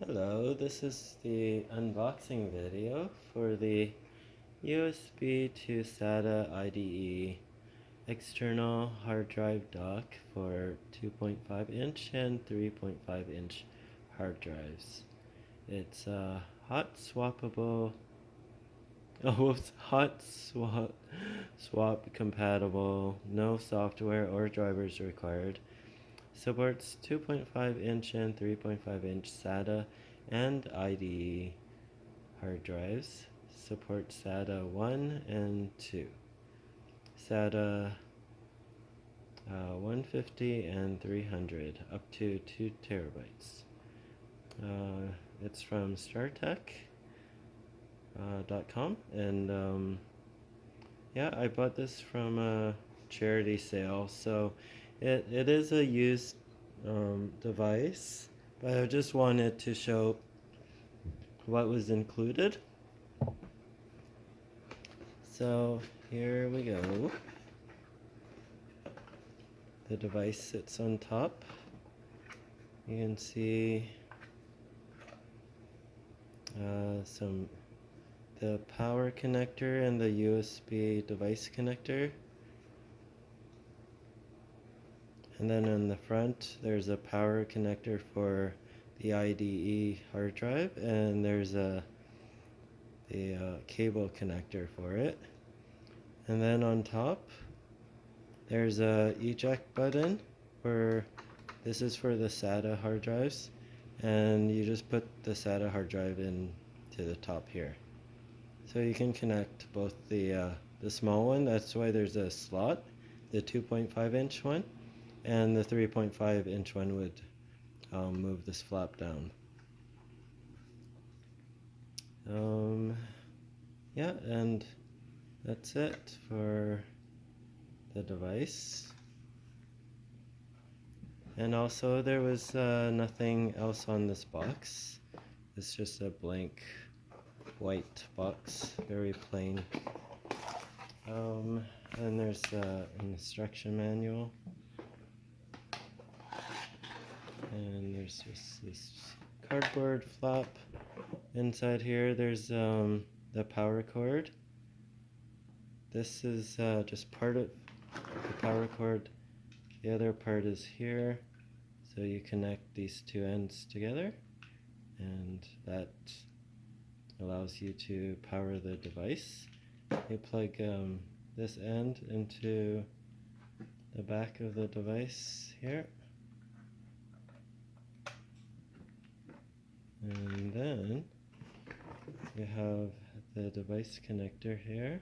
Hello, this is the unboxing video for the USB to SATA IDE external hard drive dock for 2.5 inch and 3.5 inch hard drives. It's hot swappable, swap compatible, no software or drivers required. Supports 2.5 inch and 3.5 inch SATA and IDE hard drives. Supports SATA 1 and 2. SATA 150 and 300 up to 2 terabytes. It's from StarTech.com and yeah, I bought this from a charity sale, so it is a used device, but I just wanted to show what was included. So here we go. The device sits on top. You can see the power connector and the USB device connector. And then in the front, there's a power connector for the IDE hard drive, and there's the cable connector for it. And then on top, there's a eject button this is for the SATA hard drives, and you just put the SATA hard drive in to the top here. So you can connect both the small one, that's why there's a slot, the 2.5 inch one, and the 3.5 inch one would move this flap down. Yeah, and that's it for the device. And also there was nothing else on this box. It's just a blank white box, very plain. And there's an instruction manual. And there's just this cardboard flap inside here. There's the power cord. This is just part of the power cord. The other part is here. So you connect these two ends together, and that allows you to power the device. You plug this end into the back of the device here. And then you have the device connector here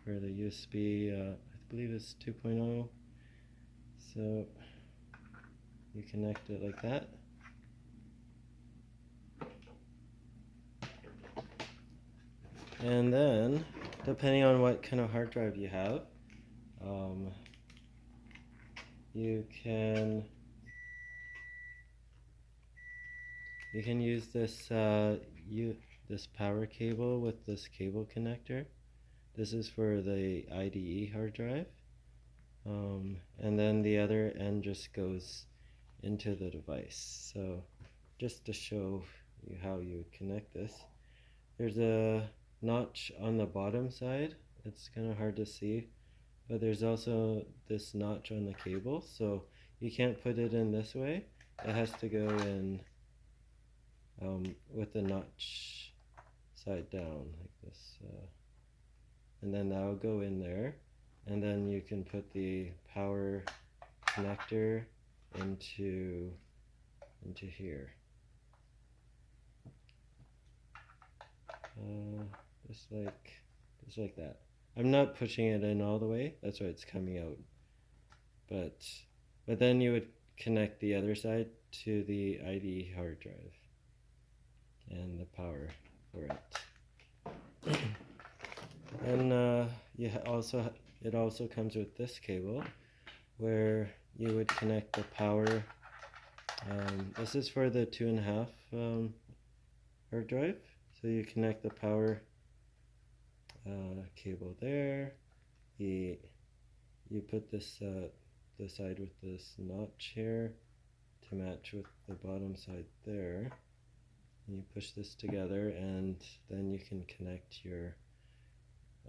for the USB, I believe it's 2.0. So you connect it like that. And then, depending on what kind of hard drive you have, you can use this this power cable with this cable connector. This is for the IDE hard drive, and then the other end just goes into the device. So just to show you how you would connect this, there's a notch on the bottom side. It's kind of hard to see, but there's also this notch on the cable, so you can't put it in this way. It has to go in with the notch side down like this, and then that'll go in there, and then you can put the power connector into here, just like that. I'm not pushing it in all the way, that's why it's coming out, but then you would connect the other side to the IDE hard drive and the power for it. And it also comes with this cable where you would connect the power. This is for the 2.5 hard drive, so you connect the power cable there. You put this the side with this notch here to match with the bottom side there, you push this together, and then you can connect your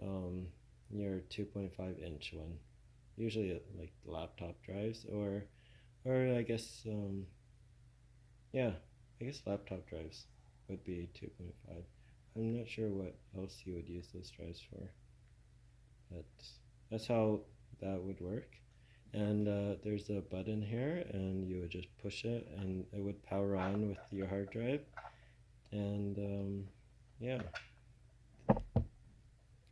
2.5-inch one. Usually like laptop drives, or I guess yeah, I guess laptop drives would be 2.5. I'm not sure what else you would use those drives for, but that's how that would work. And there's a button here, and you would just push it, and it would power on with your hard drive. And yeah,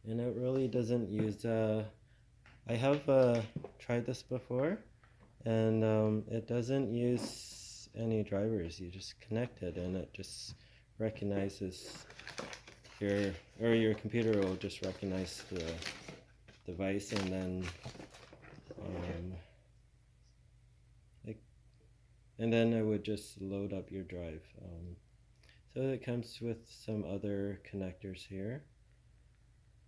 and it really doesn't use. I have tried this before, and it doesn't use any drivers. You just connect it, and it just recognizes your computer will just recognize the device, and then it would just load up your drive. So it comes with some other connectors here.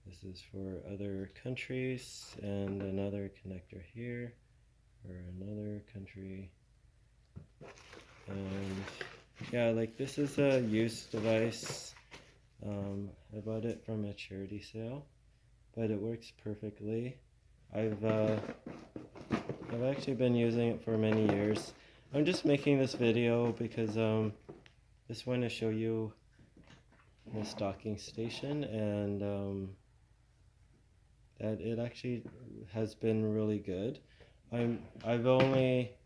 This is for other countries, and another connector here for another country. And yeah, like this is a used device. I bought it from a charity sale, but it works perfectly. I've actually been using it for many years. I'm just making this video because just want to show you this docking station, and that it actually has been really good. I've only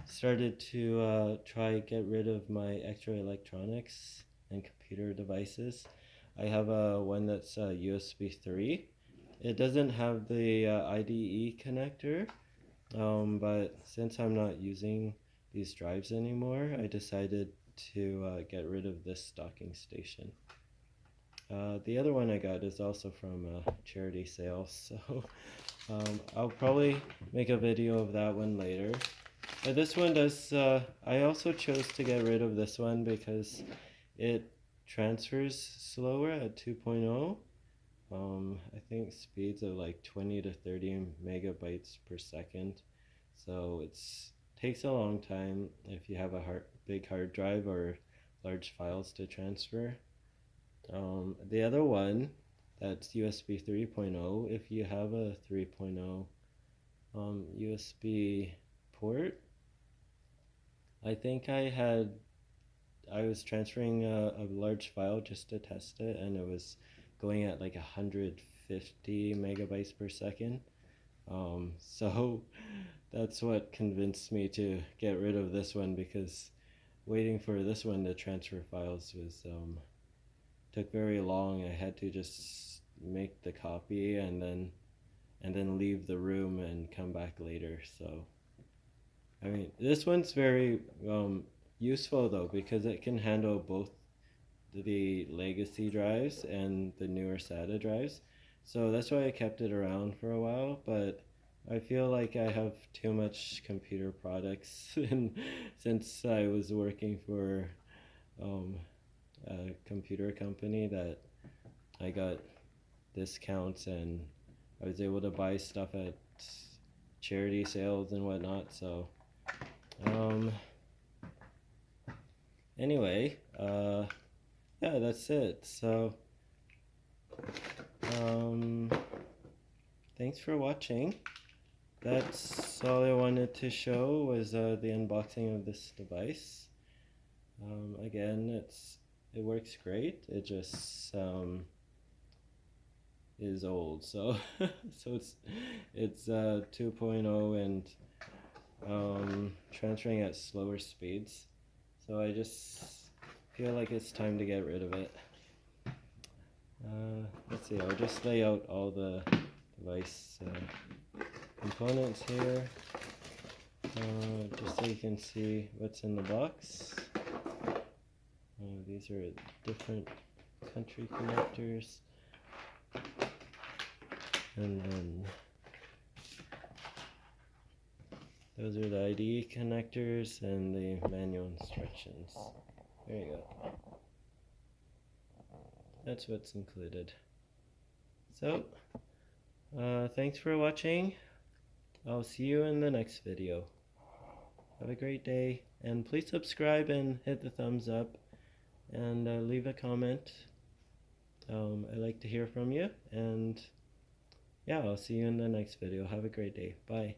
started to try get rid of my extra electronics and computer devices. I have one that's USB 3. It doesn't have the IDE connector, but since I'm not using these drives anymore, I decided to get rid of this docking station. The other one I got is also from a charity sale, so I'll probably make a video of that one later. But this one does, I also chose to get rid of this one because it transfers slower at 2.0. I think speeds of like 20 to 30 megabytes per second. So it takes a long time if you have a big hard drive or large files to transfer. The other one, that's USB 3.0, if you have a 3.0 USB port, I think I was transferring a large file just to test it, and it was going at like 150 megabytes per second. So that's what convinced me to get rid of this one, because waiting for this one to transfer files was took very long. I had to just make the copy and then leave the room and come back later. So I mean, this one's very useful though, because it can handle both the legacy drives and the newer SATA drives. So that's why I kept it around for a while, but I feel like I have too much computer products, and since I was working for a computer company, that I got discounts and I was able to buy stuff at charity sales and whatnot. So anyway, yeah, that's it. So thanks for watching. That's all I wanted to show, was the unboxing of this device. Again, it works great. It just is old, so so it's 2.0 and transferring at slower speeds. So I just feel like it's time to get rid of it. Let's see, I'll just lay out all the device components here, just so you can see what's in the box. These are different country connectors, and then those are the IDE connectors and the manual instructions. There you go. That's what's included. So, thanks for watching. I'll see you in the next video. Have a great day, and please subscribe and hit the thumbs up, and leave a comment. I like to hear from you, and yeah, I'll see you in the next video. Have a great day. Bye.